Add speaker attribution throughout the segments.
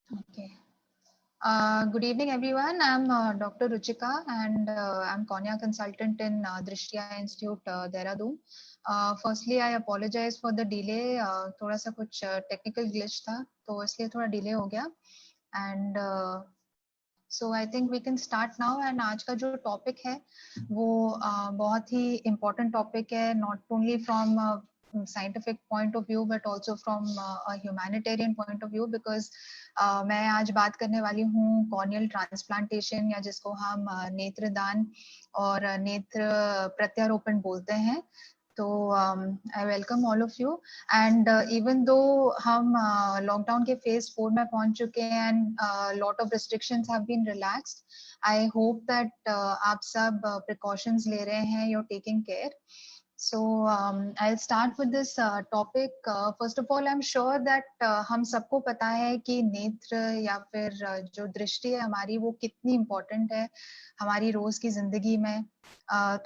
Speaker 1: Okay. Good evening, everyone. I'm Dr. Ruchika, and I'm cornea consultant in Drishtya Institute, Dehradun. Firstly, I apologize for the delay. थोड़ा सा कुछ technical glitch था, तो इसलिए थोड़ा delay हो गया. And so I think we can start now. And आज का जो topic है, वो बहुत ही important topic है, not only from scientific point of view but also from a humanitarian point of view, because मैं आज बात करने वाली हूँ कॉर्नियल ट्रांसप्लांटेशन, या जिसको हम नेत्रदान और नेत्र प्रत्यारोपण बोलते हैं. तो I welcome all of you. And even though हम लॉकडाउन के फेज 4 में पहुंच चुके हैं and lot of restrictions have been relaxed, I hope that आप सब प्रिकॉशंस ले रहे हैं, you are taking care. So I'll start with this topic. First of all, I'm sure that हम सबको पता है कि नेत्र या फिर जो दृष्टि है हमारी, वो कितनी इम्पोर्टेंट है हमारी रोज की जिंदगी में.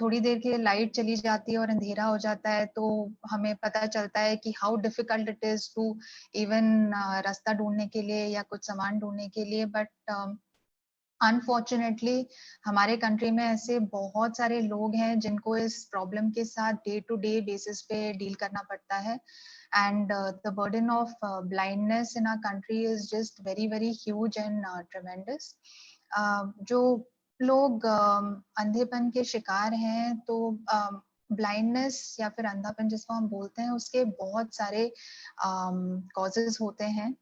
Speaker 1: थोड़ी देर के लिए लाइट चली जाती है और अंधेरा हो जाता है, तो हमें पता चलता है कि how difficult it is to even रास्ता ढूंढने के लिए या कुछ सामान ढूंढने के लिए. बट अनफॉर्चुनेटली हमारे कंट्री में ऐसे बहुत सारे लोग हैं जिनको इस प्रॉब्लम के साथ डे टू डे बेसिस पे डील करना पड़ता है. And the burden of blindness in our country is just very very huge and tremendous. जो लोग अंधेपन के शिकार हैं, तो ब्लाइंडनेस या फिर अंधापन जिसको हम बोलते हैं, उसके बहुत सारे कॉजेज होते हैं.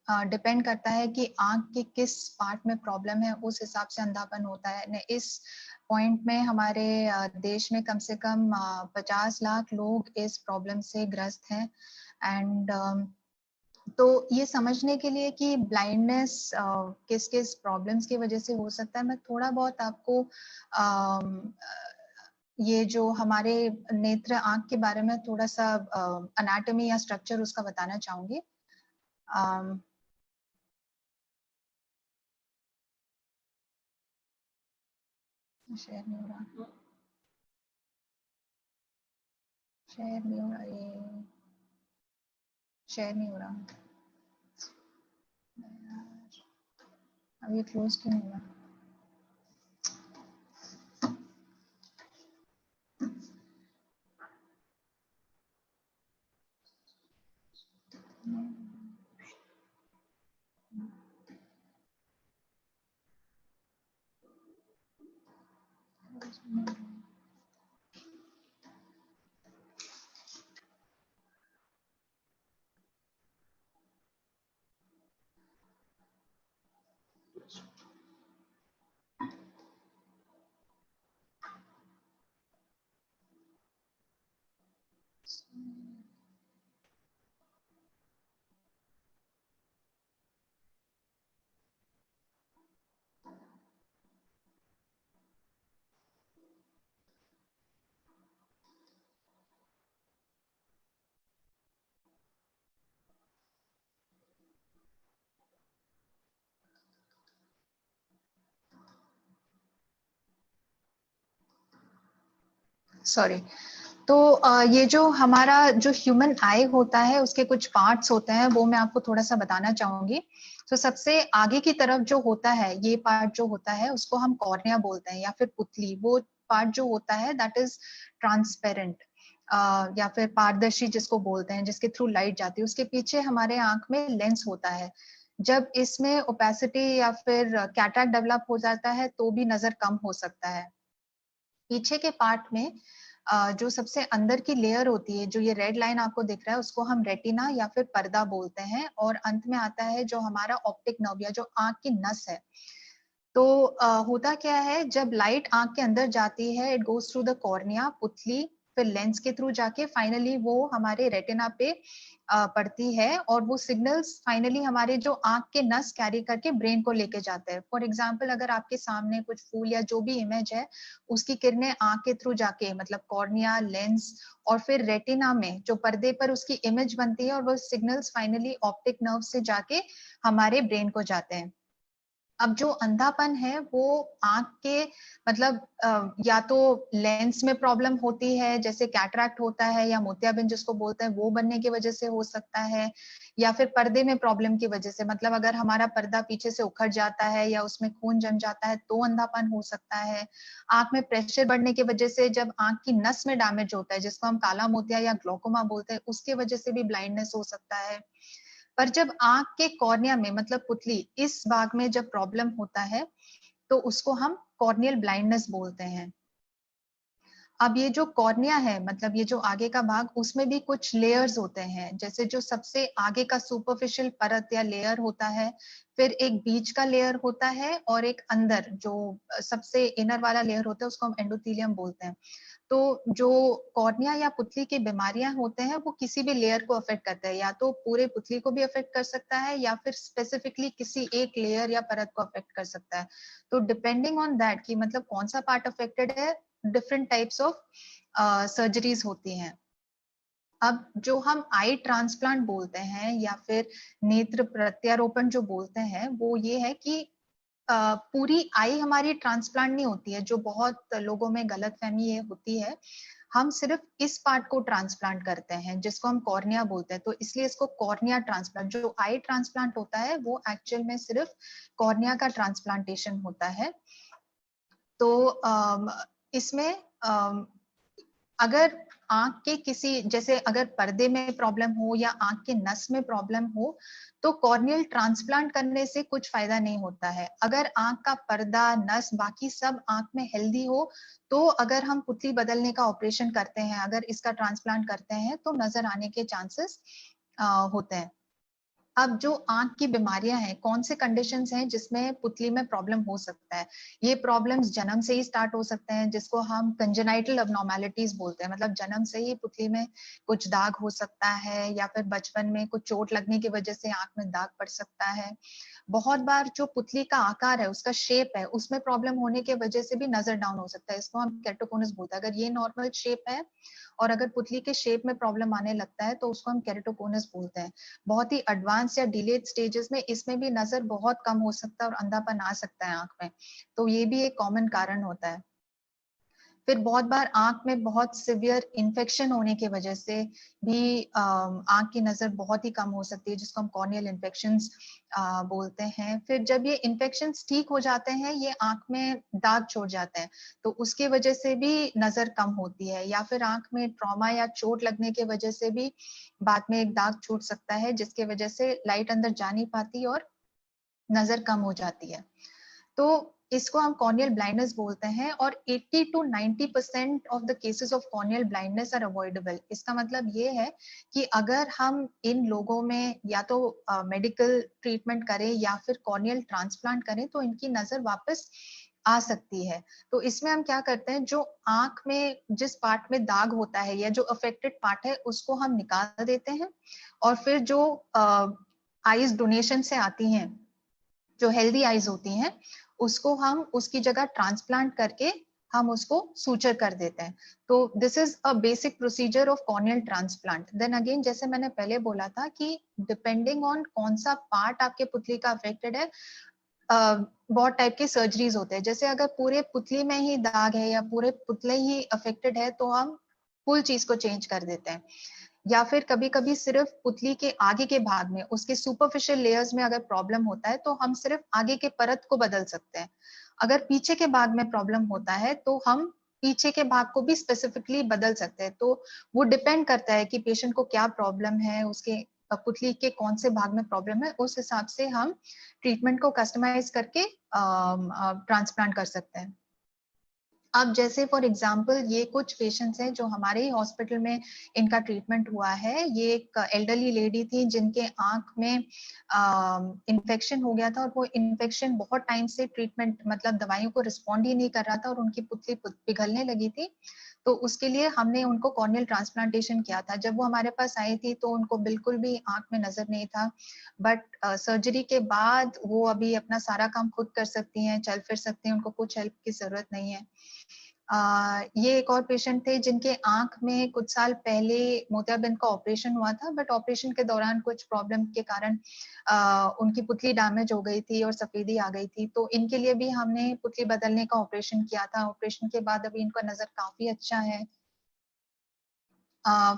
Speaker 1: डिपेंड करता है कि आंख के किस पार्ट में प्रॉब्लम है, उस हिसाब से अंधापन होता है. इस पॉइंट में हमारे देश में कम से कम 50 लाख लोग इस प्रॉब्लम से ग्रस्त हैं. एंड तो ये समझने के लिए कि ब्लाइंडनेस किस किस प्रॉब्लम्स की वजह से हो सकता है, मैं थोड़ा बहुत आपको ये जो हमारे नेत्र आंख के बारे में थोड़ा सा अनाटमी या स्ट्रक्चर उसका बताना चाहूंगी. शेयर नहीं हो रहा, शेयर नहीं हो रहा, ये शेयर नहीं हो रहा. अब ये क्लोज क्यों नहीं हो रहा? सॉरी. तो ये जो हमारा जो ह्यूमन आई होता है, उसके कुछ पार्ट्स होते हैं, वो मैं आपको थोड़ा सा बताना चाहूंगी. तो सबसे आगे की तरफ जो होता है, ये पार्ट जो होता है उसको हम कॉर्निया बोलते हैं या फिर पुतली. वो पार्ट जो होता है दैट इज ट्रांसपेरेंट या फिर पारदर्शी जिसको बोलते हैं, जिसके थ्रू लाइट जाती है. उसके पीछे हमारे आंख में लेंस होता है. जब इसमें ओपेसिटी या फिर कैटरैक्ट डेवलप हो जाता है तो भी नजर कम हो सकता है. पीछे के पार्ट में जो सबसे अंदर की लेयर होती है, जो ये रेड लाइन आपको दिख रहा है, उसको हम रेटिना या फिर पर्दा बोलते हैं. और अंत में आता है जो हमारा ऑप्टिक नर्व या जो आंख की नस है. तो होता क्या है, जब लाइट आंख के अंदर जाती है, it goes through the cornea, पुतली, फिर लेंस के थ्रू जाके फाइनली वो हमारे रेटिना पे पड़ती है, और वो सिग्नल्स फाइनली हमारे जो आंख के नस कैरी करके ब्रेन को लेके जाते हैं. फॉर एग्जांपल, अगर आपके सामने कुछ फूल या जो भी इमेज है, उसकी किरणें आंख के थ्रू जाके, मतलब कॉर्निया, लेंस और फिर रेटिना में जो पर्दे पर उसकी इमेज बनती है, और वो सिग्नल्स फाइनली ऑप्टिक नर्व से जाके हमारे ब्रेन को जाते हैं. अब जो अंधापन है वो आंख के मतलब या तो लेंस में प्रॉब्लम होती है, जैसे कैटरैक्ट होता है या मोतियाबिंद जिसको बोलते हैं, वो बनने की वजह से हो सकता है, या फिर पर्दे में प्रॉब्लम की वजह से, मतलब अगर हमारा पर्दा पीछे से उखड़ जाता है या उसमें खून जम जाता है तो अंधापन हो सकता है। आंख में प्रेशर बढ़ने की वजह से जब आंख की नस में डैमेज होता है, जिसको हम काला मोतिया या ग्लोकोमा बोलते हैं, उसके वजह से भी ब्लाइंडनेस हो सकता है। पर जब आंख के कॉर्निया में मतलब पुतली इस भाग में जब प्रॉब्लम होता है तो उसको हम कॉर्नियल ब्लाइंडनेस बोलते हैं। अब ये जो कॉर्निया है, मतलब ये जो आगे का भाग, उसमें भी कुछ लेयर्स होते हैं, जैसे जो सबसे आगे का सुपरफिशियल परत या लेयर होता है, फिर एक बीच का लेयर होता है, और एक अंदर जो सबसे इनर वाला लेयर होता है उसको हम एंडोथेलियम बोलते हैं। तो जो कॉर्निया या पुतली की बीमारियां होते हैं वो किसी भी लेयर को अफेक्ट करते हैं, या तो पूरे पुतली को भी अफेक्ट कर सकता है या फिर स्पेसिफिकली किसी एक लेयर या परत को अफेक्ट कर सकता है। तो डिपेंडिंग ऑन दैट कि मतलब कौन सा पार्ट अफेक्टेड है, डिफरेंट टाइप्स ऑफ सर्जरीज होती हैं। अब जो हम आई ट्रांसप्लांट बोलते हैं या फिर नेत्र प्रत्यारोपण जो बोलते हैं, वो ये है कि पूरी आई हमारी ट्रांसप्लांट नहीं होती है, जो बहुत लोगों में गलतफहमी ये होती है। हम सिर्फ इस पार्ट को ट्रांसप्लांट करते हैं जिसको हम कॉर्निया बोलते हैं, तो इसलिए इसको कॉर्निया ट्रांसप्लांट, जो आई ट्रांसप्लांट होता है वो एक्चुअल में सिर्फ कॉर्निया का ट्रांसप्लांटेशन होता है। तो इसमें अगर आंख के किसी, जैसे अगर पर्दे में प्रॉब्लम हो या आंख के नस में प्रॉब्लम हो, तो कॉर्नियल ट्रांसप्लांट करने से कुछ फायदा नहीं होता है। अगर आंख का पर्दा, नस, बाकी सब आंख में हेल्दी हो, तो अगर हम पुतली बदलने का ऑपरेशन करते हैं, अगर इसका ट्रांसप्लांट करते हैं, तो नजर आने के चांसेस होते हैं। अब जो आंख की बीमारियां हैं, कौन से कंडीशंस हैं जिसमें पुतली में प्रॉब्लम हो सकता है? ये प्रॉब्लम्स जन्म से ही स्टार्ट हो सकते हैं, जिसको हम कंजेनाइटल अबनॉर्मेलिटीज बोलते हैं, मतलब जन्म से ही पुतली में कुछ दाग हो सकता है, या फिर बचपन में कुछ चोट लगने की वजह से आंख में दाग पड़ सकता है। बहुत बार जो पुतली का आकार है, उसका शेप है, उसमें प्रॉब्लम होने की वजह से भी नजर डाउन हो सकता है, इसको हम केराटोकोनस बोलते हैं। अगर ये नॉर्मल शेप है और अगर पुतली के शेप में प्रॉब्लम आने लगता है तो उसको हम केराटोकोनस बोलते हैं। बहुत ही एडवांस या डिलेड स्टेजेस में इसमें भी नजर बहुत कम हो सकता है और अंधापन आ सकता है आंख में, तो ये भी एक कॉमन कारण होता है। फिर बहुत बार आंख में बहुत सिवियर इन्फेक्शन होने की वजह से भी आंख की नजर बहुत ही कम हो सकती है, जिसको हम कॉर्नियल इन्फेक्शंस बोलते हैं। फिर जब ये इन्फेक्शंस ठीक हो जाते हैं, ये आंख में दाग छोड़ जाते हैं, तो उसकी वजह से भी नजर कम होती है। या फिर आंख में ट्रॉमा या चोट लगने की वजह से भी बाद में एक दाग छूट सकता है, जिसकी वजह से लाइट अंदर जा नहीं पाती और नजर कम हो जाती है। तो इसको हम कॉर्नियल ब्लाइंडनेस बोलते हैं, और 80 to 90% of the cases of corneal blindness are avoidable. इसका मतलब ये है कि अगर हम इन लोगों में या तो मेडिकल ट्रीटमेंट करें या फिर कॉर्नियल ट्रांसप्लांट करें, तो इनकी नजर वापस आ सकती है। तो इसमें हम क्या करते हैं, जो आंख में जिस पार्ट में दाग होता है या जो अफेक्टेड पार्ट है, उसको हम निकाल देते हैं, और फिर जो आईज डोनेशन से आती हैं, जो हेल्दी आईज होती हैं, उसको हम उसकी जगह ट्रांसप्लांट करके हम उसको सूचर कर देते हैं। तो this is a basic procedure of corneal transplant. Then again, जैसे मैंने पहले बोला था कि डिपेंडिंग ऑन कौन सा पार्ट आपके पुतली का अफेक्टेड है, बहुत टाइप के सर्जरीज होते हैं। जैसे अगर पूरे पुतली में ही दाग है या पूरे पुतले ही अफेक्टेड है, तो हम फुल चीज को चेंज कर देते हैं। या फिर कभी कभी सिर्फ पुतली के आगे के भाग में, उसके सुपरफिशियल लेयर्स में अगर प्रॉब्लम होता है, तो हम सिर्फ आगे के परत को बदल सकते हैं। अगर पीछे के भाग में प्रॉब्लम होता है, तो हम पीछे के भाग को भी स्पेसिफिकली बदल सकते हैं। तो वो डिपेंड करता है कि पेशेंट को क्या प्रॉब्लम है, उसके पुतली के कौन से भाग में प्रॉब्लम है, उस हिसाब से हम ट्रीटमेंट को कस्टमाइज करके ट्रांसप्लांट कर सकते हैं। अब जैसे फॉर एग्जांपल, ये कुछ पेशेंट्स हैं जो हमारे ही हॉस्पिटल में इनका ट्रीटमेंट हुआ है। ये एक एल्डरली लेडी थी जिनके आंख में इन्फेक्शन हो गया था, और वो इन्फेक्शन बहुत टाइम से ट्रीटमेंट मतलब दवाइयों को रिस्पॉन्ड ही नहीं कर रहा था, और उनकी पुतली पिघलने लगी थी। तो उसके लिए हमने उनको कॉर्नियल ट्रांसप्लांटेशन किया था। जब वो हमारे पास आई थी तो उनको बिल्कुल भी आंख में नजर नहीं था, बट सर्जरी के बाद वो अभी अपना सारा काम खुद कर सकती हैं, चल फिर सकती हैं, उनको कुछ हेल्प की जरूरत नहीं है। ये एक और पेशेंट थे जिनके आंख में कुछ साल पहले मोतियाबिंद का ऑपरेशन हुआ था, बट ऑपरेशन के दौरान कुछ प्रॉब्लम के कारण उनकी पुतली डैमेज हो गई थी और सफेदी आ गई थी, तो इनके लिए भी हमने पुतली बदलने का ऑपरेशन किया था। ऑपरेशन के बाद अभी इनका नजर काफी अच्छा है।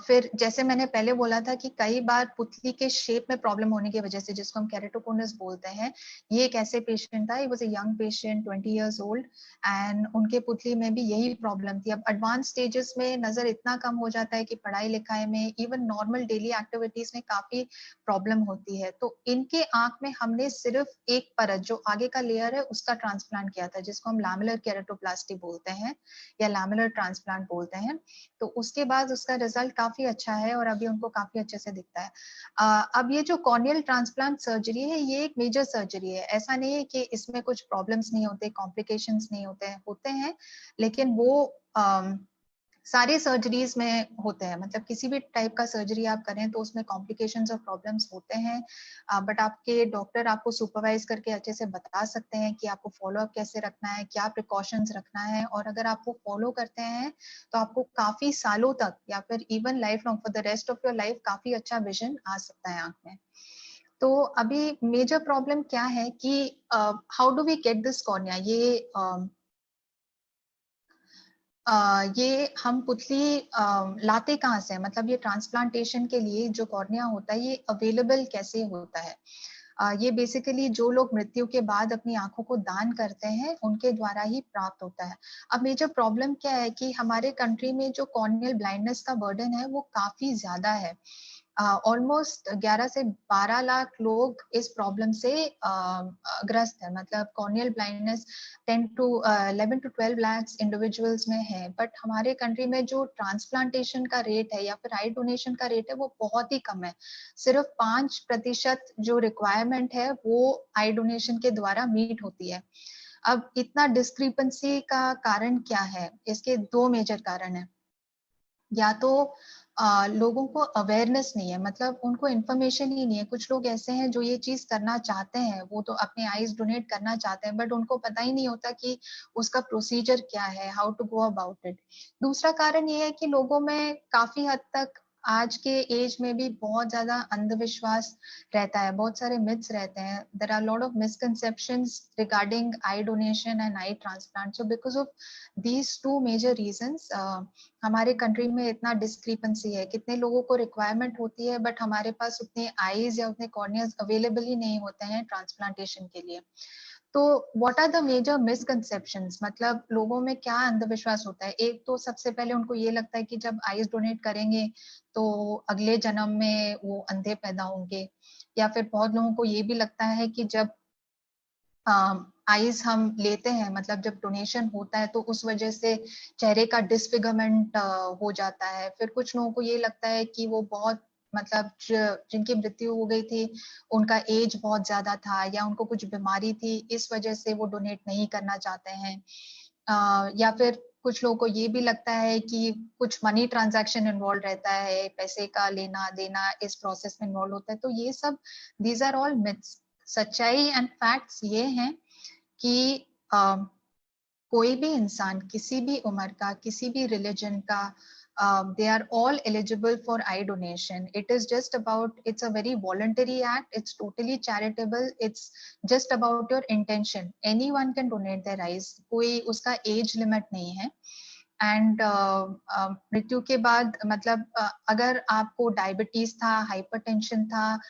Speaker 1: फिर जैसे मैंने पहले बोला था कि कई बार पुतली के शेप में प्रॉब्लम होने की वजह से, जिसको हम केरेटोकोनस बोलते हैं, ये एक ऐसे पेशेंट था, was a young patient 20 years old, and उनके पुतली में भी यही प्रॉब्लम थी। अब एडवांस स्टेजेस में नजर इतना कम हो जाता है कि पढ़ाई लिखाई में, इवन नॉर्मल डेली एक्टिविटीज में काफी प्रॉब्लम होती है। तो इनके आंख में हमने सिर्फ एक परत, जो आगे का लेयर है, उसका ट्रांसप्लांट किया था, जिसको हम लैमेलर केरेटोप्लास्टी बोलते हैं या लैमेलर ट्रांसप्लांट बोलते हैं। तो उसके बाद उसका रिजल्ट काफी अच्छा है और अभी उनको काफी अच्छे से दिखता है। अब ये जो कॉर्नियल ट्रांसप्लांट सर्जरी है, ये एक मेजर सर्जरी है। ऐसा नहीं है कि इसमें कुछ प्रॉब्लम्स नहीं होते, कॉम्प्लिकेशंस नहीं होते हैं, लेकिन वो सारी सर्जरीज में होते हैं। मतलब किसी भी टाइप का सर्जरी आप करें तो उसमें कॉम्प्लिकेशंस और प्रॉब्लम्स होते हैं, बट आपके डॉक्टर आपको सुपरवाइज करके अच्छे से बता सकते हैं कि आपको फॉलो अप कैसे रखना है, क्या प्रिकॉशंस रखना है, और अगर आप वो फॉलो करते हैं तो आपको काफी सालों तक या फिर even life long, for the rest of your life, काफी अच्छा विजन आ सकता है आंख में। तो अभी मेजर प्रॉब्लम क्या है कि how do we get this cornea, ये हम पुतली लाते कहाँ से, मतलब ये ट्रांसप्लांटेशन के लिए जो कॉर्निया होता है, ये अवेलेबल कैसे होता है? ये बेसिकली जो लोग मृत्यु के बाद अपनी आंखों को दान करते हैं, उनके द्वारा ही प्राप्त होता है। अब मेजर प्रॉब्लम क्या है कि हमारे कंट्री में जो कॉर्नियल ब्लाइंडनेस का बर्डन है, वो काफी ज्यादा है। ऑलमोस्ट 11 से 12 लाख लोग इस प्रॉब्लम से ग्रस्त है। मतलब corneal blindness 10 to 11 to 12 lakh individuals में है, बट हमारे कंट्री में जो ट्रांसप्लांटेशन का रेट है या फिर आई डोनेशन का रेट है, वो बहुत ही कम है। सिर्फ 5% जो रिक्वायरमेंट है वो आई डोनेशन के द्वारा मीट होती है। अब इतना डिस्क्रिपेंसी का कारण क्या है? इसके दो मेजर कारण है। या तो लोगों को अवेयरनेस नहीं है, मतलब उनको इन्फॉर्मेशन ही नहीं है। कुछ लोग ऐसे हैं जो ये चीज करना चाहते हैं, वो तो अपने आईज डोनेट करना चाहते हैं, बट उनको पता ही नहीं होता कि उसका प्रोसीजर क्या है, how to go about it. दूसरा कारण ये है कि लोगों में काफी हद तक आज के एज में भी बहुत ज्यादा अंधविश्वास रहता है, बहुत सारे मिथ्स रहते हैं। There are lot of misconceptions regarding eye donation and eye transplant. So because of these two major reasons हमारे कंट्री में इतना डिस्क्रिपेंसी है। कितने लोगों को रिक्वायरमेंट होती है, बट हमारे पास उतने आईज या उतने कॉर्नियाज अवेलेबल ही नहीं होते हैं ट्रांसप्लांटेशन के लिए। तो what are the major misconceptions, मतलब लोगों में क्या अंधविश्वास होता है? एक तो सबसे पहले उनको ये लगता है कि जब आईज डोनेट करेंगे तो अगले जन्म में वो अंधे पैदा होंगे, या फिर बहुत लोगों को ये भी लगता है कि जब आईज हम लेते हैं, मतलब जब डोनेशन होता है, तो उस वजह से चेहरे का डिसफिगरमेंट हो जाता है। फिर कुछ लोगों को ये लगता है कि वो बहुत, मतलब जिनकी मृत्यु हो गई थी, उनका एज बहुत ज्यादा था या उनको कुछ बीमारी थी, इस वजह से वो डोनेट नहीं करना चाहते हैं। या फिर कुछ लोगों को ये भी लगता है कि कुछ मनी ट्रांजैक्शन इन्वॉल्व रहता है, पैसे का लेना देना इस प्रोसेस में इन्वॉल्व होता है। तो ये सब, दीज आर ऑल मिथ्स। सच्चाई एंड फैक्ट्स ये हैं कि कोई भी इंसान, किसी भी उम्र का, किसी भी रिलीजन का, they are all eligible for eye donation. It is just about, it's a very voluntary act, it's totally charitable, it's just about your intention. Anyone can donate their eyes, कोई उसका age limit नहीं है। And मृत्यु के बाद, मतलब अगर आपको डायबिटीज था, हाइपरटेंशन था,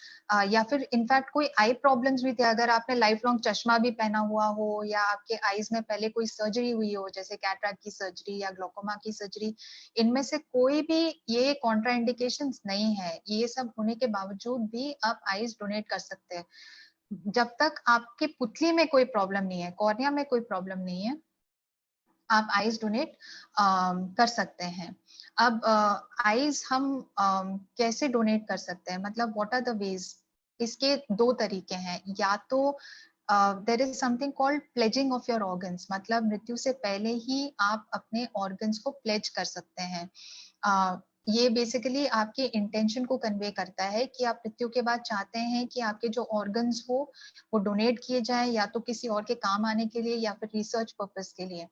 Speaker 1: या फिर इनफैक्ट कोई आई प्रॉब्लम्स भी थे, अगर आपने लाइफ लॉन्ग चश्मा भी पहना हुआ हो, या आपके आईज में पहले कोई सर्जरी हुई हो, जैसे कैटरैक्ट की सर्जरी या ग्लोकोमा की सर्जरी, इनमें से कोई भी ये कॉन्ट्राइंडिकेशंस नहीं है। ये सब होने के बावजूद भी आप आईज डोनेट कर सकते हैं, जब तक आपके पुतली में कोई प्रॉब्लम नहीं है, कॉर्निया में कोई प्रॉब्लम नहीं है, आप आईज डोनेट कर सकते हैं। अब आईज हम कैसे डोनेट कर सकते हैं, मतलब व्हाट आर द वेज? इसके दो तरीके हैं। या तो there is something called pledging of your organs, मतलब मृत्यु से पहले ही आप अपने ऑर्गन्स को प्लेज कर सकते हैं। ये बेसिकली आपके इंटेंशन को कन्वे करता है कि आप मृत्यु के बाद चाहते हैं कि आपके जो ऑर्गन्स हो वो डोनेट किए जाए, या तो किसी और के काम आने के लिए या फिर रिसर्च पर्पस के लिए।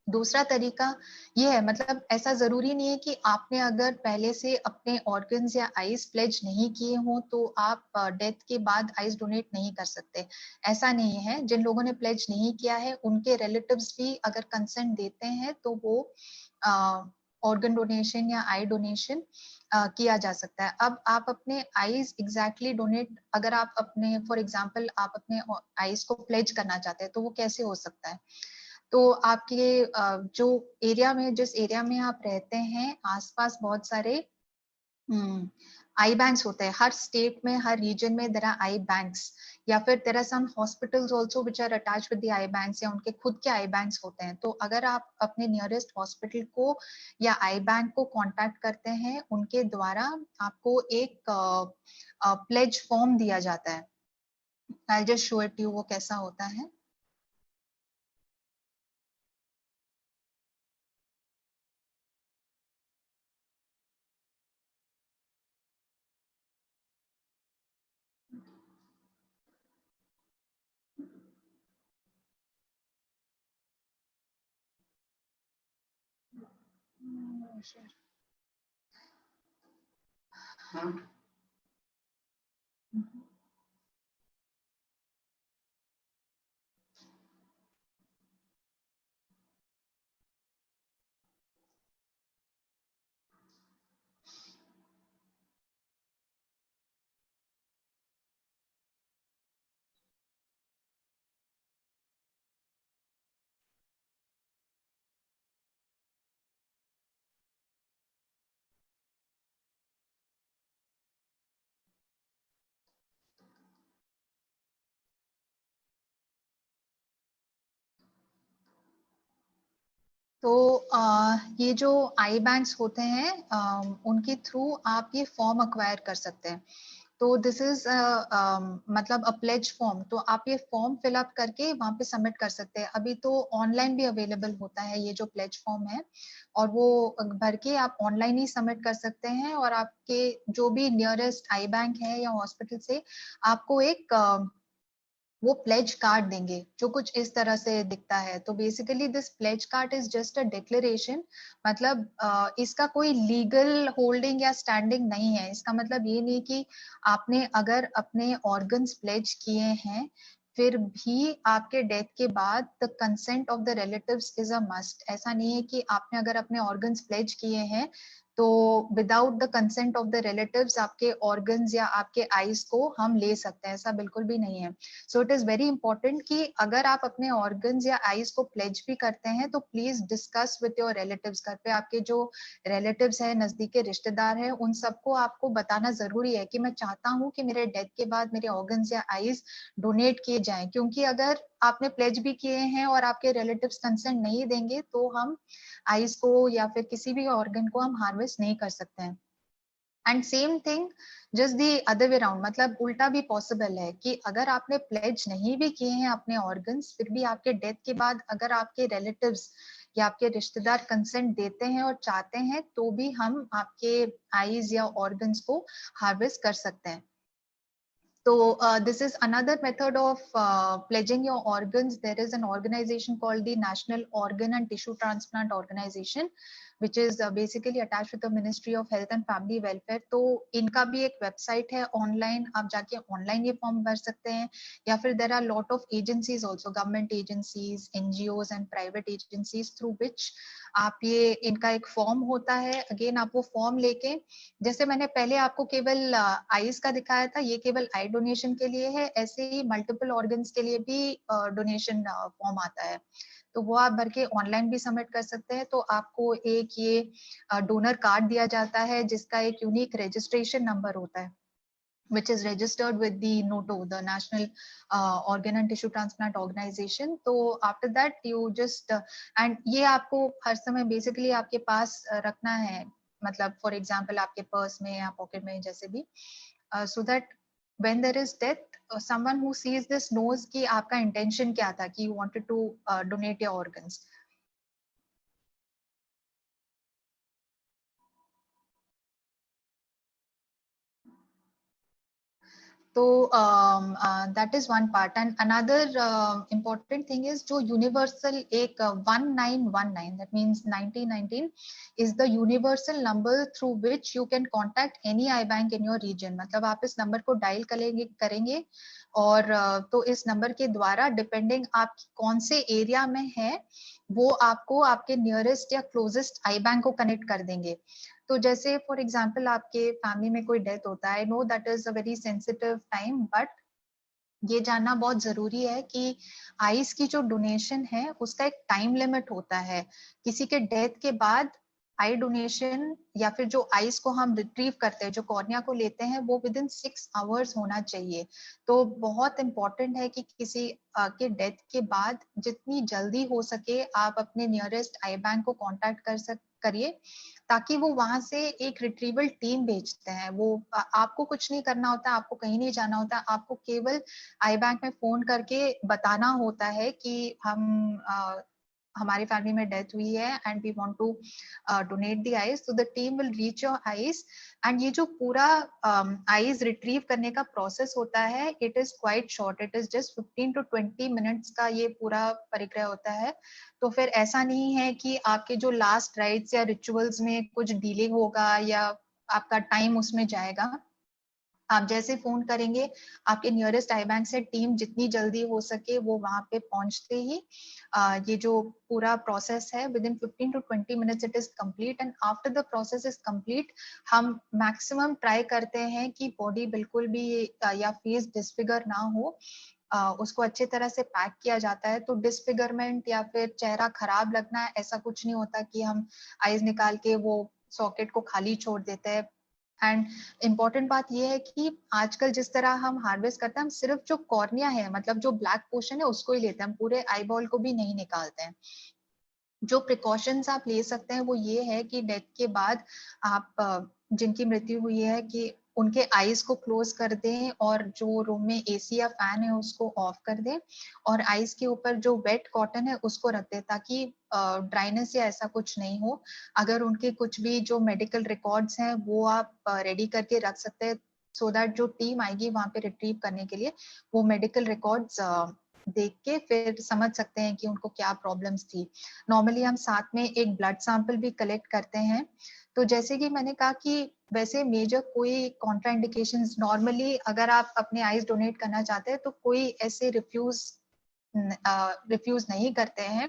Speaker 1: दूसरा तरीका ये है, मतलब ऐसा जरूरी नहीं है कि आपने अगर पहले से अपने ऑर्गन्स या आइज प्लेज नहीं किए हों तो आप डेथ के बाद आइज डोनेट नहीं कर सकते। ऐसा नहीं है। जिन लोगों ने प्लेज नहीं किया है उनके रिलेटिव्स भी अगर कंसेंट देते हैं तो वो ऑर्गन डोनेशन या आई डोनेशन किया जा सकता है। अब आप अपने आईज एग्जैक्टली डोनेट, अगर आप अपने फॉर एग्जांपल आप अपने आईज को प्लेज करना चाहते हैं तो वो कैसे हो सकता है? तो आपके जो एरिया में, जिस एरिया में आप रहते हैं, आसपास बहुत सारे आई बैंक्स होते हैं। हर स्टेट में, हर रीजन में देयर आर आई बैंक्स, या फिर there are some hospitals also which are attached with the eye banks, या उनके खुद के आई बैंक्स होते हैं। तो अगर आप अपने नियरेस्ट हॉस्पिटल को या आई बैंक को कांटेक्ट करते हैं, उनके द्वारा आपको एक प्लेज फॉर्म दिया जाता है। I just show it you वो कैसा होता है। तो ये जो आई बैंक्स होते हैं, उनके थ्रू आप ये फॉर्म अक्वायर कर सकते हैं। तो दिस इज मतलब अ प्लेज फॉर्म। तो आप ये फॉर्म फिल अप करके वहां पे सबमिट कर सकते हैं। अभी तो ऑनलाइन भी अवेलेबल होता है ये जो प्लेज फॉर्म है, और वो भर के आप ऑनलाइन ही सबमिट कर सकते हैं। और आपके जो भी नियरेस्ट आई बैंक है या हॉस्पिटल से आपको एक वो प्लेज कार्ड देंगे जो कुछ इस तरह से दिखता है। तो basically this pledge card is just a declaration. मतलब इसका कोई लीगल होल्डिंग या स्टैंडिंग नहीं है। इसका मतलब ये नहीं कि आपने अगर अपने ऑर्गन्स प्लेज किए हैं फिर भी आपके डेथ के बाद the consent of the relatives is a must. ऐसा नहीं है कि आपने अगर अपने ऑर्गन्स प्लेज किए हैं तो without the consent of the relatives आपके ऑर्गन्स या आपके आईज को हम ले सकते हैं, ऐसा बिल्कुल भी नहीं है। So it is very important कि अगर आप अपने ऑर्गन्स या आईज को प्लेज भी करते हैं तो please discuss with your relatives. घर पे आपके जो रिलेटिव्स है, नजदीक के रिश्तेदार हैं, उन सबको आपको बताना जरूरी है कि मैं चाहता हूँ कि मेरे डेथ के बाद मेरे ऑर्गन्स या आईज डोनेट किए जाएं। क्योंकि अगर आपने प्लेज भी किए हैं और आपके रिलेटिव्स कंसेंट नहीं देंगे तो हम आईज को या फिर किसी भी ऑर्गन को हम हार्वेस्ट नहीं कर सकते हैं। And same thing just the other way round, मतलब उल्टा भी पॉसिबल है कि अगर आपने प्लेज नहीं भी किए हैं अपने ऑर्गन्स, फिर भी आपके डेथ के बाद अगर आपके रिलेटिव्स या आपके रिश्तेदार कंसेंट देते हैं और चाहते हैं तो भी हम आपके आईज या ऑर्गन्स को हार्वेस्ट कर सकते हैं। So this is another method of pledging your organs. There is an organization called the National Organ and Tissue Transplant Organization, which is basically attached with the Ministry of Health and Family Welfare. तो इनका भी एक website है online, आप जाके online ये form भर सकते हैं। या फिर there are lot of agencies also, government agencies, NGOs and private agencies through which आप ये, इनका एक फॉर्म होता है। अगेन आप वो फॉर्म लेके, जैसे मैंने पहले आपको केवल आईज का दिखाया था, ये केवल आई डोनेशन के लिए है, ऐसे ही मल्टीपल ऑर्गन्स के लिए भी डोनेशन फॉर्म आता है। तो वो आप भर के ऑनलाइन भी सबमिट कर सकते हैं। तो आपको एक ये डोनर कार्ड दिया जाता है जिसका एक यूनिक रजिस्ट्रेशन नंबर होता है, which is registered with the NOTO, the National Organ and Tissue Transplant Organization. तो after that you just and ये आपको हर समय बेसिकली आपके पास रखना है, मतलब फॉर एग्जांपल आपके पर्स में या पॉकेट में, जैसे भी, so that when there is death, someone who sees this knows कि आपका इंटेंशन क्या था, कि you wanted to donate your organs. तो that is one part. And another important thing is जो universal एक 1919, that means 1919 is the universal number through which you can contact any iBank in your region. मतलब आप इस number को dial करेंगे और तो इस नंबर के द्वारा डिपेंडिंग आप कौन से एरिया में है वो आपको आपके नियरेस्ट या क्लोजेस्ट iBank को कनेक्ट कर देंगे. तो जैसे फॉर एग्जाम्पल आपके फैमिली में कोई डेथ होता है, I know that is a very sensitive time, but ये जानना बहुत जरूरी है कि आइस की जो डोनेशन है उसका एक टाइम लिमिट होता है. किसी के डेथ के बाद आई डोनेशन या फिर जो आइस को हम रिट्रीव करते हैं, जो कॉर्निया को लेते हैं, वो विद इन 6 आवर्स होना चाहिए. तो बहुत इंपॉर्टेंट है कि किसी के डेथ के बाद जितनी जल्दी हो सके आप अपने नियरेस्ट iBank को कांटेक्ट करिए, ताकि वो वहां से एक रिट्रीवल टीम भेजते हैं. वो आपको कुछ नहीं करना होता, आपको कहीं नहीं जाना होता, आपको केवल iBank में फोन करके बताना होता है कि हमारी फैमिली में डेथ हुई है and we want to donate the eyes. So the team will reach your eyes and ये जो पूरा आइस रिट्रीव करने का प्रोसेस होता है, it is quite short. It is just 15 to 20 minutes का ये पूरा परिक्रिया होता है. तो फिर ऐसा नहीं है कि आपके जो लास्ट राइट्स या रिचुअल्स में कुछ डिले होगा या आपका टाइम उसमें जाएगा. आप जैसे फोन करेंगे, आपके नियरेस्ट iBank से टीम जितनी जल्दी हो सके वो वहां पे पहुंचते ही ये जो पूरा प्रोसेस है with in 15 to 20 minutes it is complete. And after the process is complete हम मैक्सिमम ट्राई करते हैं कि बॉडी बिल्कुल भी या फेस डिसफिगर ना हो. उसको अच्छे तरह से पैक किया जाता है. तो डिसफिगरमेंट या फिर चेहरा खराब लगना ऐसा कुछ नहीं होता कि हम आइज निकाल के वो सॉकेट को खाली छोड़ देते हैं. एंड इम्पॉर्टेंट बात यह है कि आजकल जिस तरह हम हार्वेस्ट करते हैं, हम सिर्फ जो कॉर्निया है, मतलब जो ब्लैक पोर्शन है उसको ही लेते हैं, हम पूरे आईबॉल को भी नहीं निकालते हैं. जो प्रिकॉशंस आप ले सकते हैं वो ये है कि डेथ के बाद आप जिनकी मृत्यु हुई है कि उनके आईज को क्लोज कर दें और जो रूम में एसी या फैन है उसको ऑफ कर दें और आईज के ऊपर जो वेट कॉटन है उसको रख दें ताकि ड्राइनेस या ऐसा कुछ नहीं हो. अगर उनके कुछ भी जो मेडिकल रिकॉर्ड्स हैं वो आप रेडी करके रख सकते हैं सो दैट जो टीम आएगी वहां पे रिट्रीव करने के लिए वो मेडिकल रिकॉर्ड्स देख के फिर समझ सकते हैं कि उनको क्या प्रॉब्लम्स थी. नॉर्मली हम साथ में एक ब्लड सैंपल भी कलेक्ट करते हैं. तो जैसे कि मैंने कहा कि वैसे मेजर कोई कॉन्ट्राइंडिकेशंस नॉर्मली अगर आप अपने आइज डोनेट करना चाहते हैं तो कोई ऐसे रिफ्यूज नहीं करते हैं.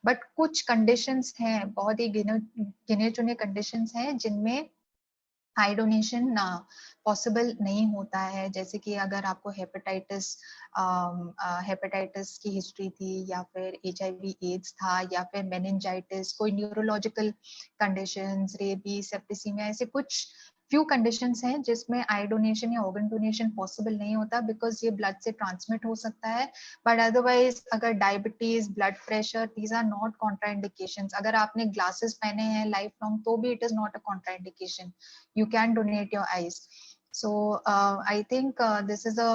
Speaker 1: बट कुछ कंडीशंस हैं, बहुत ही गिने चुने कंडीशंस हैं जिनमें आई डोनेशन पॉसिबल नहीं होता है. जैसे कि अगर आपको हेपेटाइटिस की हिस्ट्री थी या फिर HIV एड्स था या फिर मेनिंजाइटिस, कोई न्यूरोलॉजिकल कंडीशंस, रेबीज, सेप्टिसीमिया, ऐसे कुछ फ्यू कंडीशंस हैं जिसमें आई डोनेशन या ऑर्गन डोनेशन पॉसिबल नहीं होता बिकॉज ये ब्लड से ट्रांसमिट हो सकता है. बट अदरवाइज अगर diabetes, blood pressure, these are not contraindications. अगर आपने ग्लासेस पहने हैं लाइफ लॉन्ग तो भी it is not a contraindication. You can donate your eyes. So I think this is a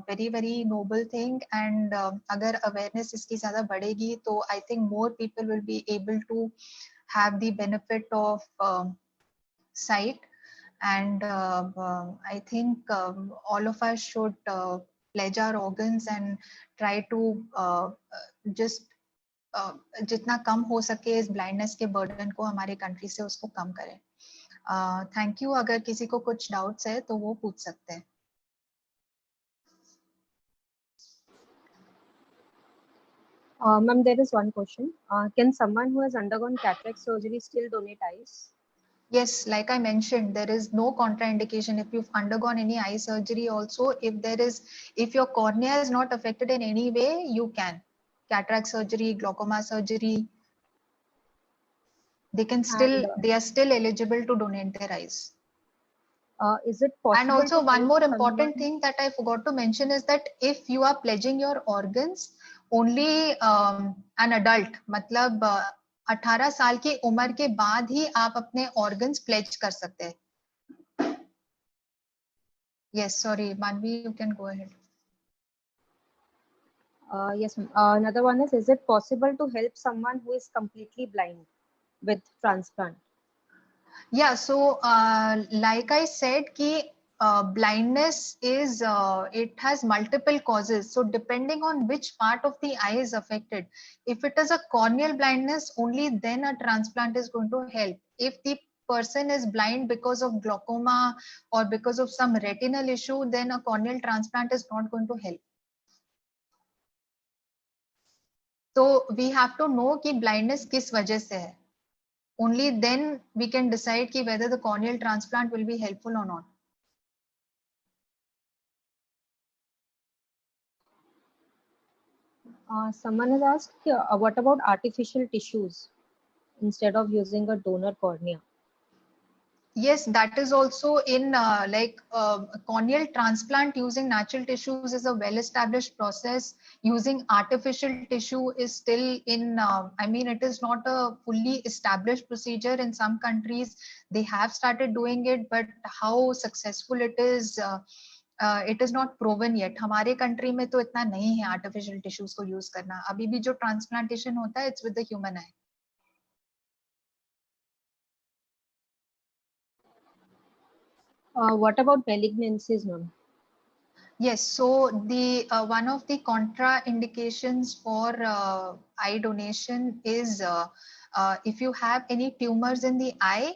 Speaker 1: very noble thing and agar awareness iski zyada badhegi to I think more people will be able to have the benefit of sight. And I think all of us should pledge our organs and try to just जितना कम हो सके इस blindness के burden को हमारे country से उसको कम करें. Thank you. अगर किसी को कुछ डाउट्स है तो वो पूछ सकते हैं.
Speaker 2: Ma'am, there is one question. Can someone who has undergone cataract surgery still donate eyes?
Speaker 1: Yes, like I mentioned, there is no contraindication if you've undergone any eye surgery also. If your cornea is not affected in any way, you can. Cataract surgery, glaucoma surgery, they are still eligible to donate their eyes.
Speaker 2: Is it possible?
Speaker 1: And also one more important thing that I forgot to mention is that if you are pledging your organs, only an adult, मतलब 18 साल की उम्र के बाद ही आप अपने organs pledge कर सकते हैं. Yes, sorry, Manvi, you can go ahead.
Speaker 2: Yes, another one is it possible to help someone who is completely blind with transplant?
Speaker 1: Yeah, so like I said कि blindness is it has multiple causes. So depending on which part of the eye is affected, if it is a corneal blindness, only then a transplant is going to help. If the person is blind because of glaucoma or because of some retinal issue, then a corneal transplant is not going to help. So we have to know कि blindness किस वजह से है. Only then we can decide कि whether the corneal transplant will be helpful or not.
Speaker 2: Someone has asked, what about artificial tissues instead of using a donor cornea?
Speaker 1: Yes, that is also in corneal transplant using natural tissues is a well-established process. Using artificial tissue is still in, it is not a fully established procedure. In some countries, they have started doing it, but how successful it is not proven yet. हमारे country में तो इतना नहीं है artificial tissues को use करना. अभी भी जो transplantation होता है, it's with the human eye.
Speaker 2: What about malignancies, ma'am?
Speaker 1: Yes, so the one of the contraindications for eye donation is if you have any tumors in the eye,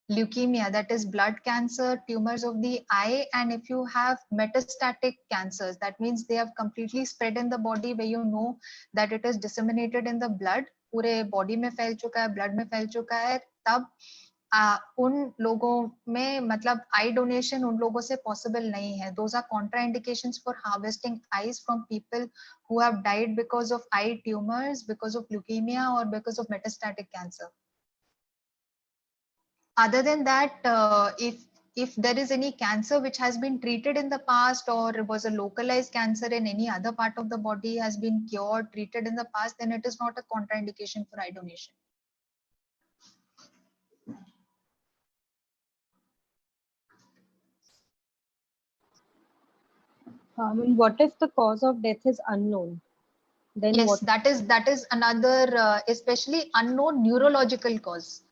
Speaker 1: leukemia, that is blood cancer, tumors of the eye, and if you have metastatic cancers, that means they have completely spread in the body where you know that it is disseminated in the blood, पूरे body में फैल चुका है, blood में फैल चुका है, तब उन लोगों में मतलब आई डोनेशन उन लोगों से पॉसिबल नहीं है. Those are contraindications for harvesting eyes from people who have died because of eye tumors, because of leukemia, or because of metastatic cancer. Other than that, if there is any cancer which has been treated in the past or was a localized cancer in any other part of the body, has been cured, treated in the past, then it is not a contraindication for eye donation.
Speaker 2: What if the cause of death is unknown? Then
Speaker 1: Yes,
Speaker 2: what?
Speaker 1: that is another especially unknown neurological cause.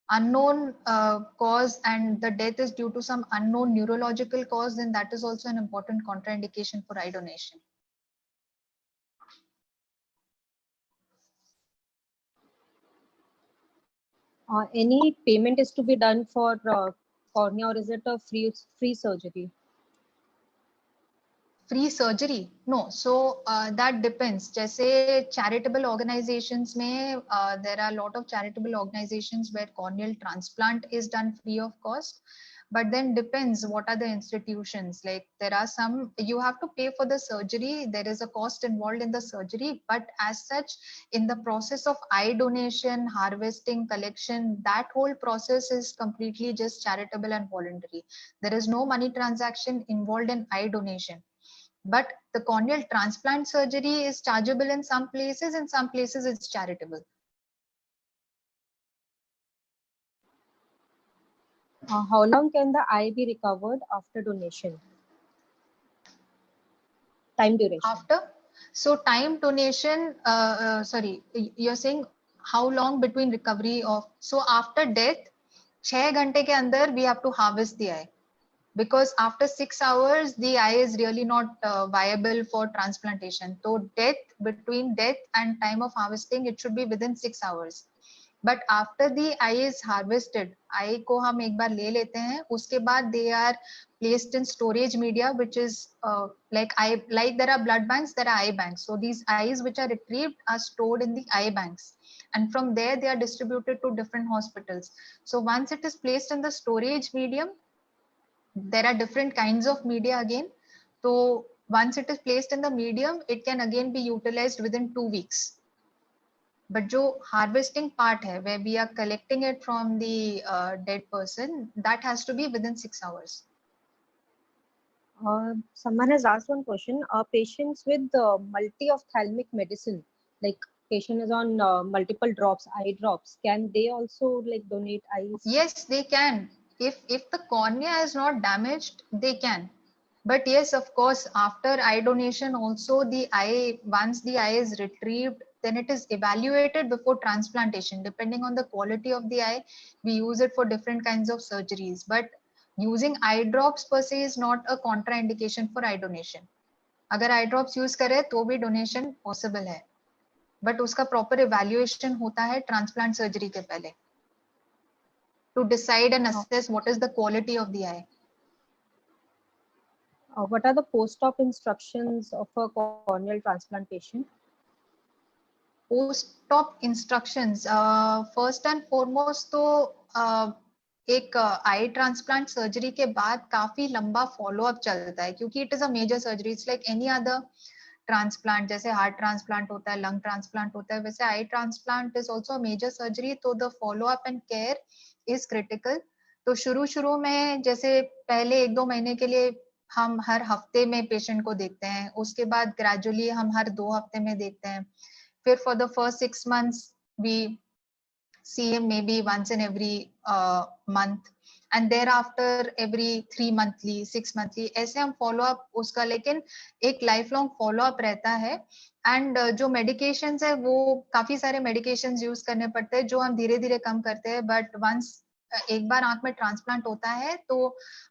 Speaker 1: Unknown cause and the death is due to some unknown neurological cause, then that is also an important contraindication for eye donation.
Speaker 2: Any payment is to be done for cornea, or is it a free surgery?
Speaker 1: Free surgery? No. So that depends. जैसे charitable organizations में there are a lot of charitable organizations where corneal transplant is done free of cost. But then depends what are the institutions. Like there are some, you have to pay for the surgery. There is a cost involved in the surgery. But as such, in the process of eye donation, harvesting, collection, that whole process is completely just charitable and voluntary. There is no money transaction involved in eye donation. But the corneal transplant surgery is chargeable in some places it's charitable.
Speaker 2: How long can the eye be recovered after donation? Time duration.
Speaker 1: After? So time donation, sorry, you're saying how long between recovery of, so after death, 6 घंटे के अंदर we have to harvest the eye. Because after 6 hours, the eye is really not viable for transplantation. So between death and time of harvesting, it should be within 6 hours. But after the eye is harvested, eye को हम एक बार ले लेते हैं, उसके बाद they are placed in storage media, which is like there are blood banks, there are eye banks. So these eyes which are retrieved are stored in the eye banks. And from there, they are distributed to different hospitals. So once it is placed in the storage medium, there are different kinds of media again. So once it is placed in the medium, it can again be utilized within 2 weeks. But जो harvesting part है, where we are collecting it from the dead person, that has to be within 6 hours.
Speaker 2: Someone has asked one question. Patients with multi-ophthalmic medicine, like patient is on multiple drops, eye drops, can they also like donate eyes?
Speaker 1: Yes, they can. If the cornea is not damaged, they can. But yes, of course, after eye donation, also the eye, once the eye is retrieved, then it is evaluated before transplantation. Depending on the quality of the eye, we use it for different kinds of surgeries. But using eye drops per se is not a contraindication for eye donation. अगर eye drops use करे तो भी donation possible है, but उसका proper evaluation होता है transplant surgery के पहले, to decide and assess what is the quality of the eye.
Speaker 2: What are the post-op instructions of a corneal transplant patient?
Speaker 1: Post-op instructions, first and foremost तो एक आई transplant surgery के बाद काफी लंबा फॉलोअप चलता है, क्योंकि it is a major surgery. It's like any other transplant. जैसे हार्ट ट्रांसप्लांट होता है, लंग ट्रांसप्लांट होता है, वैसे eye transplant is also major surgery. तो the follow up and care is critical. तो शुरू शुरू में जैसे पहले 1-2 महीने के लिए हम हर हफ्ते में पेशेंट को देखते हैं, उसके बाद ग्रेजुअली हम हर 2 हफ्ते में देखते हैं. फिर for the first 6 months we see him maybe once in every month, and thereafter every 3 monthly 6 monthly ऐसे हम फॉलो अप उसका, लेकिन एक लाइफ लॉन्ग फॉलो अप रहता है. एंड जो मेडिकेशंस है वो काफी सारे मेडिकेशंस यूज करने पड़ते हैं जो हम धीरे धीरे कम करते हैं. बट वंस एक बार आंख में ट्रांसप्लांट होता है तो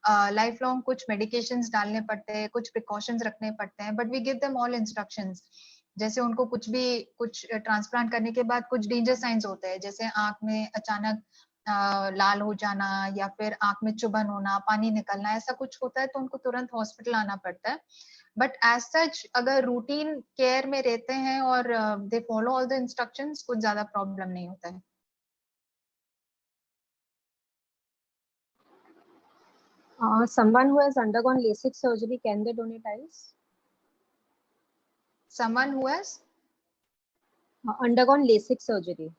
Speaker 1: लाइफ लॉन्ग कुछ मेडिकेशंस डालने पड़ते हैं, कुछ प्रिकॉशंस रखने पड़ते हैं. But we give them all instructions. जैसे उनको कुछ ट्रांसप्लांट करने के बाद कुछ डेंजर साइंस होते हैं, जैसे आंख में अचानक लाल हो जाना या फिर आंख में चुभन होना, पानी निकलना, ऐसा कुछ होता है तो उनको तुरंत हॉस्पिटल आना पड़ता है. बट एज सच अगर रूटीन केयर में रहते हैं और they follow all the instructions, कुछ ज्यादा प्रॉब्लम नहीं होता है.
Speaker 2: Someone who has undergone LASIK surgery, can they donate eyes?
Speaker 1: Someone who has
Speaker 2: Undergone LASIK surgery,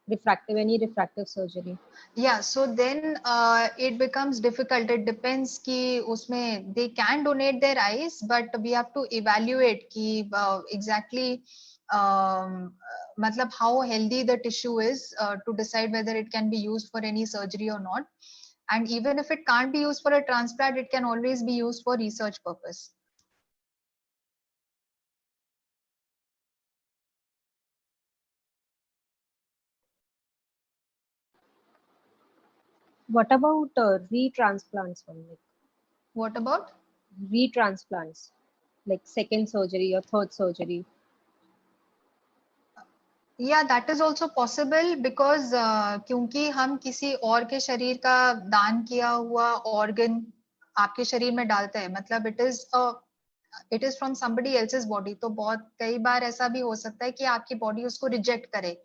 Speaker 2: any refractive surgery.
Speaker 1: Yeah, so then it becomes difficult. It depends कि उसमें they can donate their eyes, but we have to evaluate कि exactly मतलब how healthy the tissue is to decide whether it can be used for any surgery or not. And even if it can't be used for a transplant, it can always be used for research purpose.
Speaker 2: What about retransplants?
Speaker 1: What about?
Speaker 2: Retransplants, like second surgery or third surgery.
Speaker 1: Yeah, that is also possible because क्योंकि हम किसी और के शरीर का दान किया हुआ ऑर्गन आपके शरीर में डालते हैं, मतलब it is from somebody else's body. तो बहुत कई बार ऐसा भी हो सकता है कि आपकी बॉडी उसको रिजेक्ट करे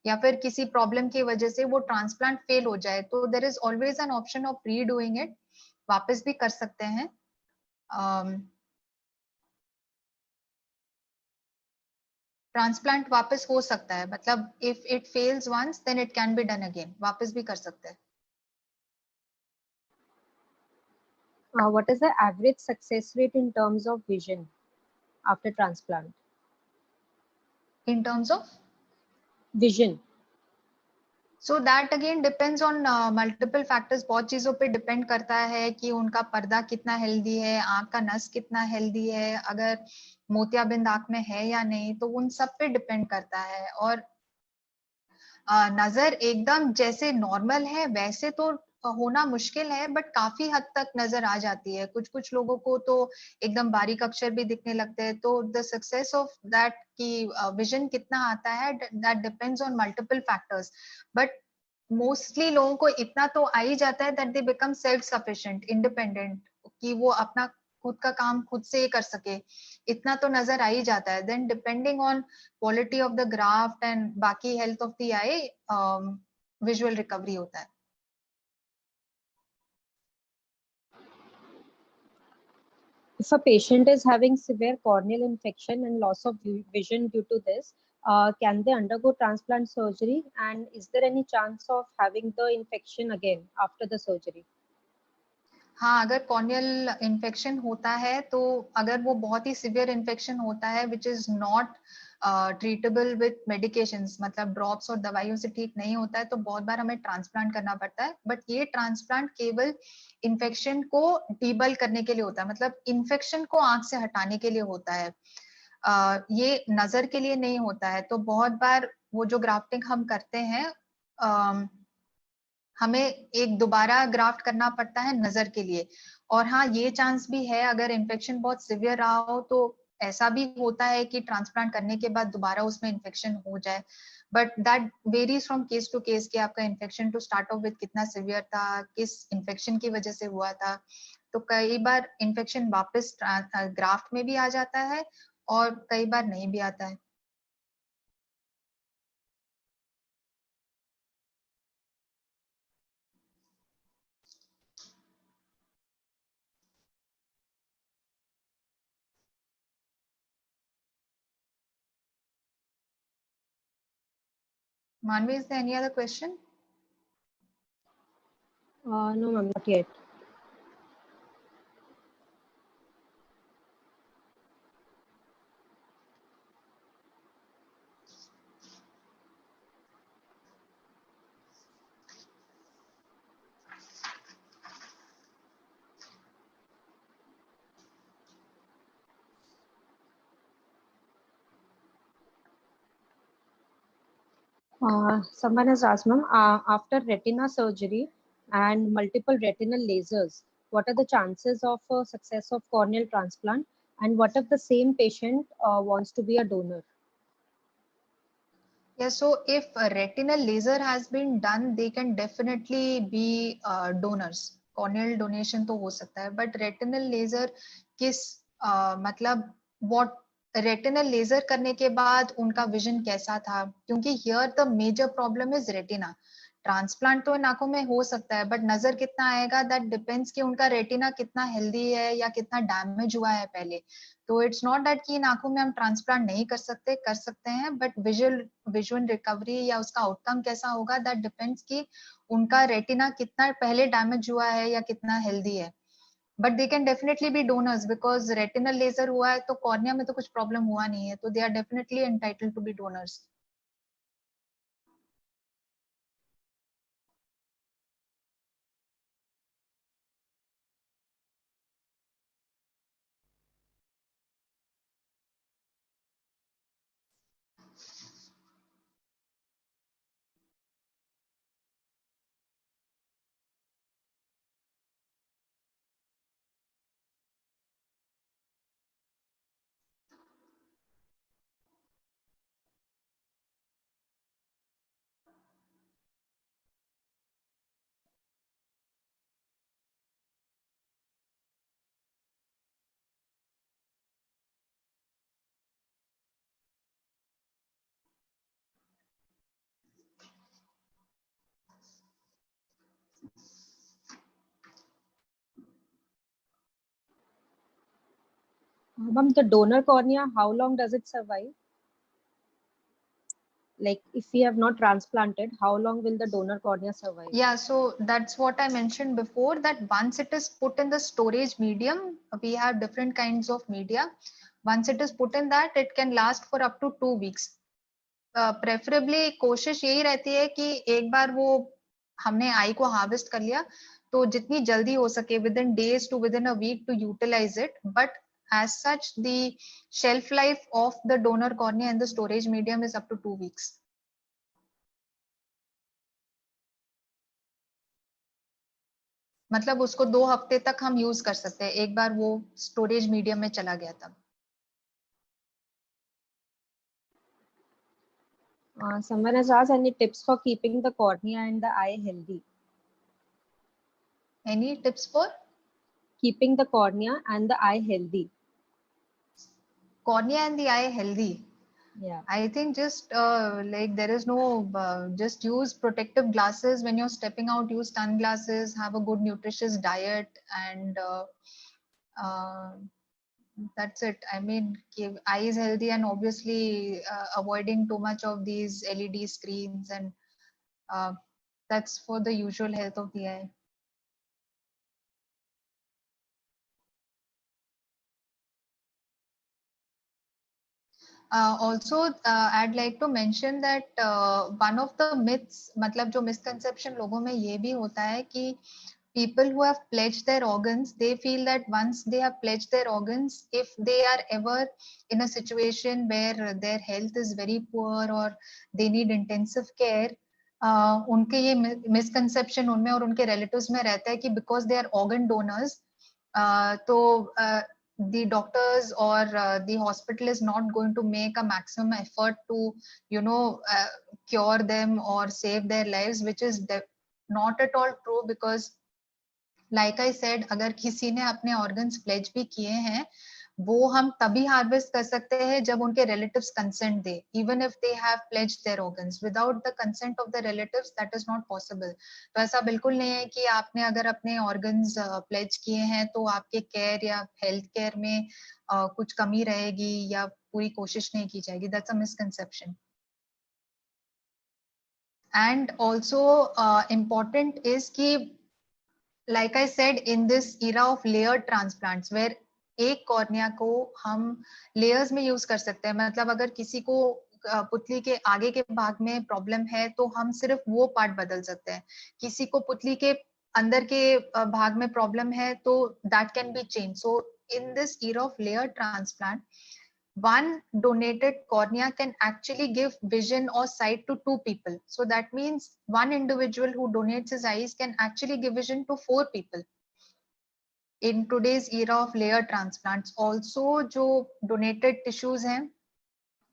Speaker 1: या फिर किसी प्रॉब्लम की वजह से वो ट्रांसप्लांट फेल हो जाए, तो there is always an option of redoing it. वापस भी कर सकते हैं. ट्रांसप्लांट वापस हो सकता है, मतलब if it fails once then it can be done again, वापस भी कर सकते हैं.
Speaker 2: What is the average success rate in terms of vision after transplant?
Speaker 1: In terms of
Speaker 2: Vision.
Speaker 1: So that again depends on multiple factors. बहुत चीजों पे depend करता है कि उनका पर्दा कितना हेल्दी है, आंख का नस कितना हेल्दी है, अगर मोतियाबिंद आंख में है या नहीं, तो उन सब पे डिपेंड करता है. और नजर एकदम जैसे नॉर्मल है वैसे तो होना मुश्किल है, बट काफी हद तक नजर आ जाती है. कुछ कुछ लोगों को तो एकदम बारीक अक्षर भी दिखने लगते हैं. तो द सक्सेस ऑफ दैट कि विजन कितना आता है, that depends on multiple factors. But mostly लोगों को इतना तो आ ही जाता है that they become self sufficient, independent, कि वो अपना खुद का काम खुद से ही कर सके, इतना तो नजर आ ही जाता है. Then depending on quality of the graft and बाकी health of the eye, visual recovery होता है.
Speaker 2: If a patient is having severe corneal infection and loss of vision due to this, can they undergo transplant surgery? And is there any chance of having the infection again after the surgery?
Speaker 1: हाँ, अगर corneal infection होता है तो अगर वो बहुत ही severe infection होता है which is not treatable with medications, मतलब ड्रॉप्स और दवाइयों से ठीक नहीं होता है, तो बहुत बार हमें ट्रांसप्लांट करना पड़ता है. बट ये ट्रांसप्लांट केवल इन्फेक्शन को डीबल करने के लिए होता है, मतलब इन्फेक्शन को आंख से हटाने के लिए होता है. ये नजर के लिए नहीं होता है. तो बहुत बार वो जो ग्राफ्टिंग हम करते हैं हमें एक दोबारा ग्राफ्ट करना पड़ता है नजर के लिए। और हाँ, ये चांस भी है अगर इन्फेक्शन बहुत सिवियर रहा हो तो ऐसा भी होता है कि ट्रांसप्लांट करने के बाद दोबारा उसमें इन्फेक्शन हो जाए, but that varies from case to case कि आपका infection to start off with कितना सिवियर था, किस इन्फेक्शन की वजह से हुआ था। तो कई बार इन्फेक्शन वापस ग्राफ्ट में भी आ जाता है और कई बार नहीं भी आता है। Manvi, is there any other question?
Speaker 2: No, ma'am, not yet. Someone has asked, ma'am, after retina surgery and multiple retinal lasers, what are the chances of success of corneal transplant? And what if the same patient wants to be a donor?
Speaker 1: Yeah, so if a retinal laser has been done, they can definitely be donors. Corneal donation तो हो सकता है, but retinal laser किस मतलब what retinal laser करने के बाद उनका विजन कैसा था, क्योंकि here the major problem is retina. Transplant तो आंखों में हो सकता है, बट नजर कितना आएगा दैट डिपेंड्स कि उनका रेटिना कितना हेल्दी है या कितना डैमेज हुआ है पहले। तो इट्स नॉट दैट कि इन आंखों में हम ट्रांसप्लांट नहीं कर सकते हैं, बट विजुअल रिकवरी या उसका आउटकम कैसा होगा दैट डिपेंड्स कि उनका रेटिना कितना पहले डैमेज हुआ है या कितना हेल्दी है। But they can definitely be donors because retinal laser हुआ है तो कॉर्निया में तो कुछ प्रॉब्लम हुआ नहीं है, तो they are definitely entitled to be donors.
Speaker 2: Ma'am, the donor cornea, how long does it survive? Like if we have not transplanted, how long will the donor cornea survive?
Speaker 1: Yeah, so that's what I mentioned before, that once it is put in the storage medium, we have different kinds of media. Once it is put in that, it can last for up to 2 weeks. Preferably कोशिश यही रहती है कि एक बार वो हमने आई को harvest कर लिया तो जितनी जल्दी हो सके within days to within a week to utilise it, but as such the shelf life of the donor cornea in the storage medium is up to 2 weeks. मतलब उसको 2 हफ्ते तक हम यूज कर सकते हैं एक बार वो स्टोरेज मीडियम में चला गया तब।
Speaker 2: Someone has asked, any tips for keeping the cornea and the eye healthy?
Speaker 1: Any tips for
Speaker 2: Keeping the cornea and the eye healthy?
Speaker 1: cornea and the eye healthy?
Speaker 2: Yeah.
Speaker 1: I think just like there is no just use protective glasses when you're stepping out, use sunglasses, have a good nutritious diet, and uh, that's it. I mean, keep eyes healthy and obviously avoiding too much of these LED screens, and uh, that's for the usual health of the eye. Also, I'd like to mention that one of the myths, मतलब जो misconception लोगों में ये भी होता है कि people who have pledged their organs, they feel that once they have pledged their organs, if they are ever in a situation where their health is very poor or they need intensive care, उनके ये misconception उनमें और उनके relatives में रहता है कि because they are organ donors, तो the doctors or the hospital is not going to make a maximum effort to cure them or save their lives, which is not at all true. Because like I said, अगर किसी ने अपने organs pledge भी किए हैं, वो हम तभी हार्वेस्ट कर सकते हैं जब उनके रिलेटिव्स कंसेंट दे, even if they have pledged their organs. Without the consent of the relatives that is not possible. तो ऐसा बिल्कुल नहीं है कि आपने अगर अपने ऑर्गन्स प्लेज किए हैं तो आपके केयर या हेल्थ केयर में कुछ कमी रहेगी या पूरी कोशिश नहीं की जाएगी। That's a misconception. And also important is कि like I said, in this era of layered transplants where एक कॉर्निया को हम लेयर्स में यूज कर सकते हैं, मतलब अगर किसी को पुतली के आगे के भाग में प्रॉब्लम है तो हम सिर्फ वो पार्ट बदल सकते हैं। किसी को पुतली के अंदर के भाग में प्रॉब्लम है तो that can be change. So in this era of layered transplant, one donated cornea can actually give vision or sight to two people. So that means one individual who donates his eyes can actually give vision to four people. In today's era of layered transplants, also जो donated tissues हैं,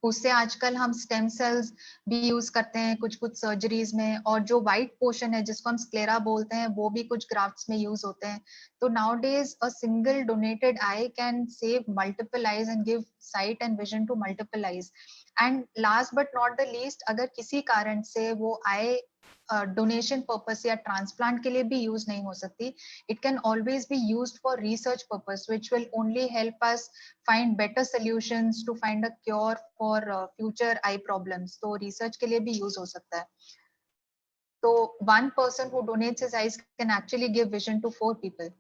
Speaker 1: उससे आजकल हम stem cells भी use करते हैं कुछ कुछ सर्जरीज में, और जो व्हाइट पोर्शन है जिसको हम स्क्लेरा बोलते हैं वो भी कुछ ग्राफ्ट्स में यूज होते हैं। तो nowadays a single donated eye can save multiple eyes and give sight and vision to multiple eyes. And last but not the least, अगर किसी कारण से वो आई डोनेशन पर्पस या ट्रांसप्लांट के लिए भी यूज नहीं हो सकती, it can always be used for research purpose, which will only help us find better solutions to find a cure for future eye problems. तो research के लिए भी use हो सकता है। तो one person who donates his eyes can actually give vision to four people.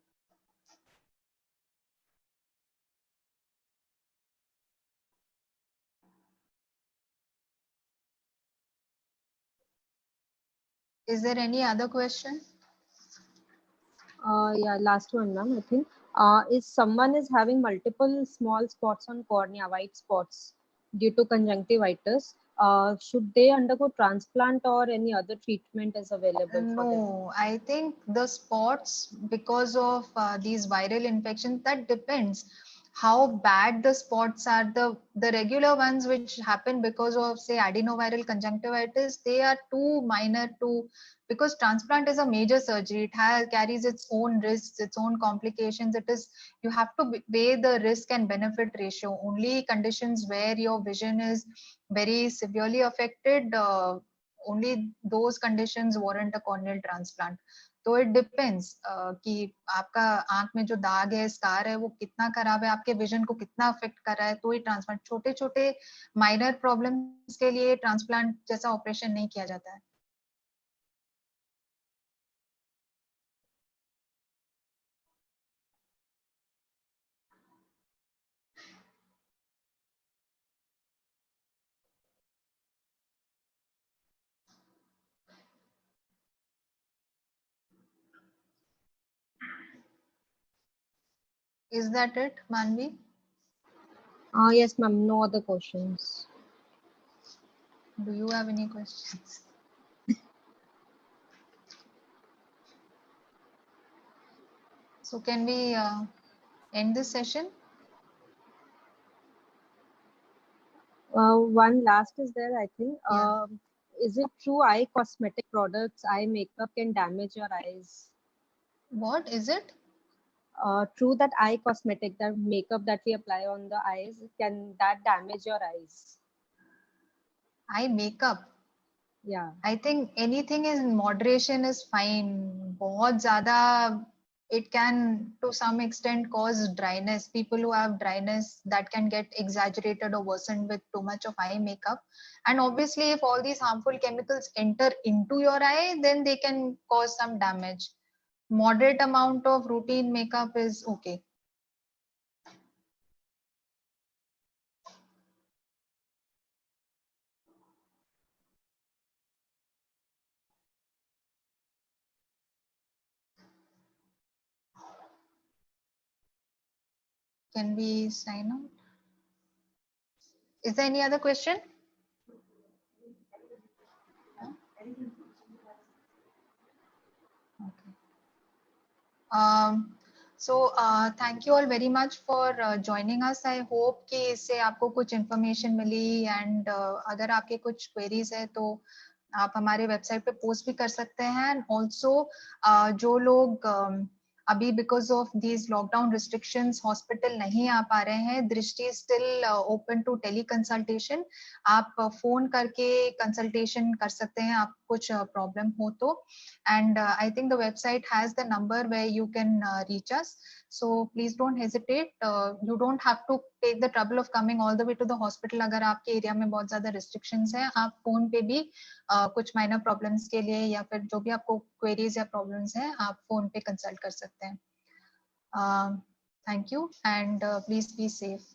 Speaker 1: Is there any other question?
Speaker 2: Yeah, last one, ma'am. I think if someone is having multiple small spots on cornea, white spots due to conjunctivitis, should they undergo transplant or any other treatment is available for them?
Speaker 1: No, I think the spots, because of these viral infections, that depends how bad the spots are. The regular ones which happen because of, say, adenoviral conjunctivitis, they are too minor to, because transplant is a major surgery. It carries its own risks, its own complications. It is, you have to weigh the risk and benefit ratio. Only conditions where your vision is very severely affected, only those conditions warrant a corneal transplant. तो it depends कि आपका आंख में जो दाग है, scar है, वो कितना खराब है, आपके विजन को कितना अफेक्ट कर रहा है, तो ही ट्रांसप्लांट। छोटे छोटे माइनर प्रॉब्लम्स के लिए ट्रांसप्लांट जैसा ऑपरेशन नहीं किया जाता है। Is that it, Manvi?
Speaker 2: Yes, ma'am. No other questions.
Speaker 1: Do you have any questions? So can we end this session?
Speaker 2: One last is there, I think.
Speaker 1: Yeah.
Speaker 2: Is it true eye cosmetic products, eye makeup can damage your eyes?
Speaker 1: What is it?
Speaker 2: True that eye cosmetic, the makeup that we apply on the eyes, can that damage your eyes?
Speaker 1: Eye makeup.
Speaker 2: Yeah.
Speaker 1: I think anything in moderation is fine. बहुत ज़्यादा, it can to some extent cause dryness. People who have dryness, that can get exaggerated or worsened with too much of eye makeup. And obviously, if all these harmful chemicals enter into your eye, then they can cause some damage. Moderate amount of routine makeup is okay. Can we sign out? Is there any other question? Thank you all very much for joining us. I hope कि इससे आपको कुछ information milli and अगर आपके कुछ queries है तो आप हमारे वेबसाइट पे पोस्ट भी कर सकते हैं. एंड ऑल्सो जो लोग अभी because of these lockdown restrictions hospital नहीं आ पा रहे हैं, Drishti still open to teleconsultation. आप फोन करके कंसल्टेशन कर सकते हैं आप कुछ प्रॉब्लम हो तो. And I think the website has the number where you can reach us. So please don't hesitate. You don't have to take the trouble of coming all the way to the hospital. अगर आपके area में बहुत ज्यादा restrictions हैं, आप phone पे भी कुछ minor problems के लिए या फिर जो भी आपको queries या problems हैं, आप फोन पे consult कर सकते हैं. Thank you and please be safe.